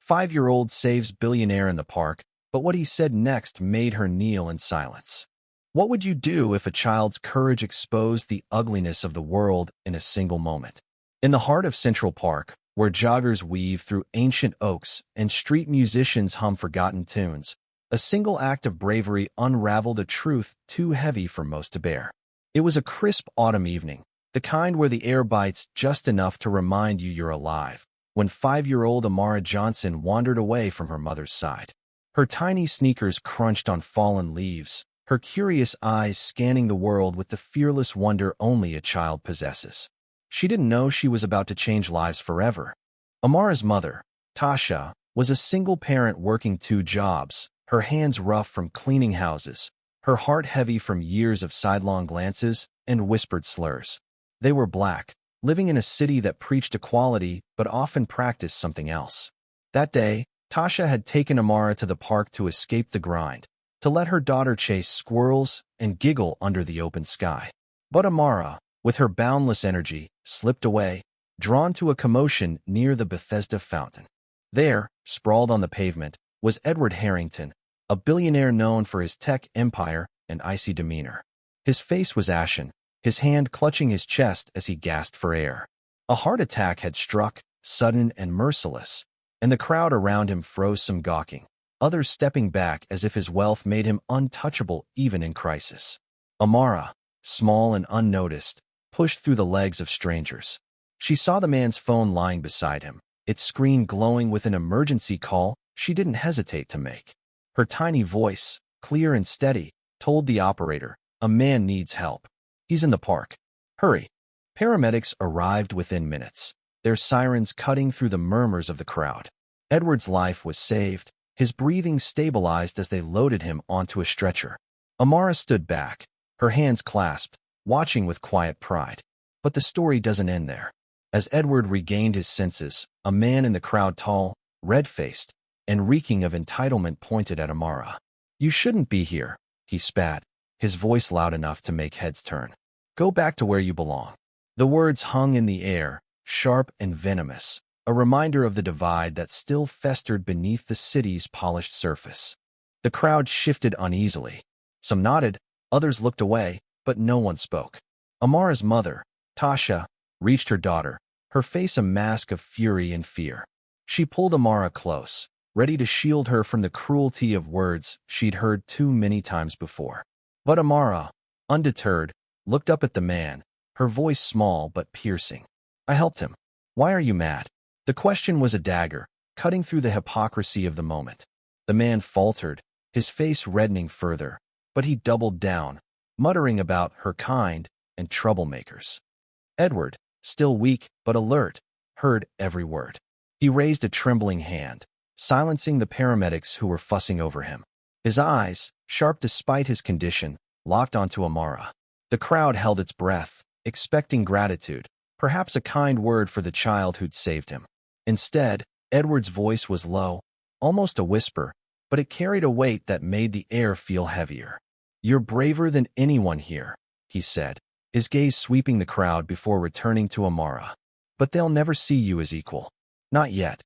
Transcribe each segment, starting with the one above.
5-year-old saves billionaire in the park, but what he said next made her kneel in silence. What would you do if a child's courage exposed the ugliness of the world in a single moment? In the heart of Central Park, where joggers weave through ancient oaks and street musicians hum forgotten tunes, a single act of bravery unraveled a truth too heavy for most to bear. It was a crisp autumn evening, the kind where the air bites just enough to remind you you're alive, when 5-year-old Amara Johnson wandered away from her mother's side. Her tiny sneakers crunched on fallen leaves, her curious eyes scanning the world with the fearless wonder only a child possesses. She didn't know she was about to change lives forever. Amara's mother, Tasha, was a single parent working 2 jobs, her hands rough from cleaning houses, her heart heavy from years of sidelong glances and whispered slurs. They were Black, living in a city that preached equality but often practiced something else. That day, Tasha had taken Amara to the park to escape the grind, to let her daughter chase squirrels and giggle under the open sky. But Amara, with her boundless energy, slipped away, drawn to a commotion near the Bethesda fountain. There, sprawled on the pavement, was Edward Harrington, a billionaire known for his tech empire and icy demeanor. His face was ashen, his hand clutching his chest as he gasped for air. A heart attack had struck, sudden and merciless, and the crowd around him froze, some gawking, others stepping back as if his wealth made him untouchable even in crisis. Amara, small and unnoticed, pushed through the legs of strangers. She saw the man's phone lying beside him, its screen glowing with an emergency call she didn't hesitate to make. Her tiny voice, clear and steady, told the operator, "A man needs help. He's in the park. Hurry." Paramedics arrived within minutes, their sirens cutting through the murmurs of the crowd. Edward's life was saved, his breathing stabilized as they loaded him onto a stretcher. Amara stood back, her hands clasped, watching with quiet pride. But the story doesn't end there. As Edward regained his senses, a man in the crowd, tall, red-faced, and reeking of entitlement, pointed at Amara. "You shouldn't be here," he spat, his voice loud enough to make heads turn. "Go back to where you belong." The words hung in the air, sharp and venomous, a reminder of the divide that still festered beneath the city's polished surface. The crowd shifted uneasily. Some nodded, others looked away, but no one spoke. Amara's mother, Tasha, reached her daughter, her face a mask of fury and fear. She pulled Amara close, ready to shield her from the cruelty of words she'd heard too many times before. But Amara, undeterred, looked up at the man, her voice small but piercing. "I helped him. Why are you mad?" The question was a dagger, cutting through the hypocrisy of the moment. The man faltered, his face reddening further, but he doubled down, muttering about her kind and troublemakers. Edward, still weak but alert, heard every word. He raised a trembling hand, silencing the paramedics who were fussing over him. His eyes, sharp despite his condition, locked onto Amara. The crowd held its breath, expecting gratitude, perhaps a kind word for the child who'd saved him. Instead, Edward's voice was low, almost a whisper, but it carried a weight that made the air feel heavier. "You're braver than anyone here," he said, his gaze sweeping the crowd before returning to Amara. "But they'll never see you as equal. Not yet."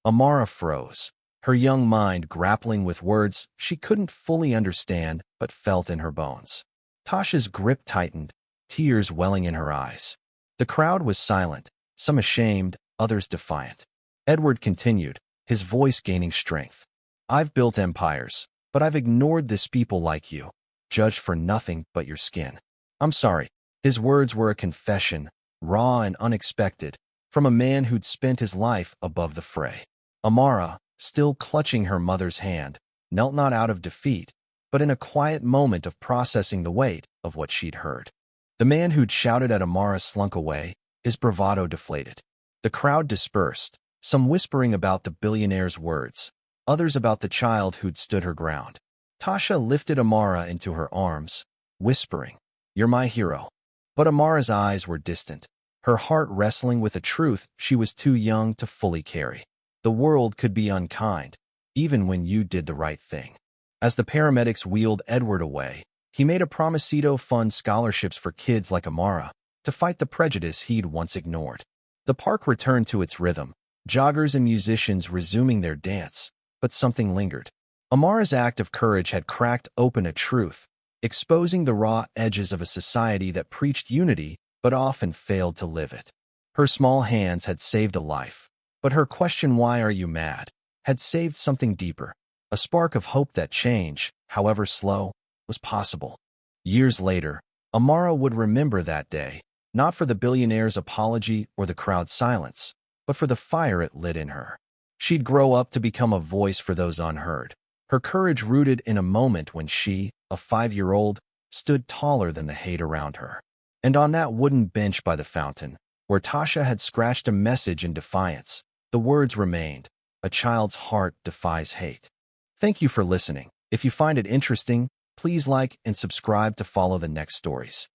Amara froze, her young mind grappling with words she couldn't fully understand but felt in her bones. Tasha's grip tightened, tears welling in her eyes. The crowd was silent, some ashamed, others defiant. Edward continued, his voice gaining strength. "I've built empires, but I've ignored this people like you, judged for nothing but your skin. I'm sorry." His words were a confession, raw and unexpected, from a man who'd spent his life above the fray. Amara, still clutching her mother's hand, knelt not out of defeat, but in a quiet moment of processing the weight of what she'd heard. The man who'd shouted at Amara slunk away, his bravado deflated. The crowd dispersed, some whispering about the billionaire's words, others about the child who'd stood her ground. Tasha lifted Amara into her arms, whispering, "You're my hero." But Amara's eyes were distant, her heart wrestling with a truth she was too young to fully carry. The world could be unkind, even when you did the right thing. As the paramedics wheeled Edward away, he made a promise to fund scholarships for kids like Amara, to fight the prejudice he'd once ignored. The park returned to its rhythm, joggers and musicians resuming their dance, but something lingered. Amara's act of courage had cracked open a truth, exposing the raw edges of a society that preached unity but often failed to live it. Her small hands had saved a life, but her question, "Why are you mad?" had saved something deeper, a spark of hope that change, however slow, was possible. Years later, Amara would remember that day, not for the billionaire's apology or the crowd's silence, but for the fire it lit in her. She'd grow up to become a voice for those unheard, her courage rooted in a moment when she, a 5-year-old, stood taller than the hate around her. And on that wooden bench by the fountain, where Tasha had scratched a message in defiance, the words remained, "A child's heart defies hate." Thank you for listening. If you find it interesting, please like and subscribe to follow the next stories.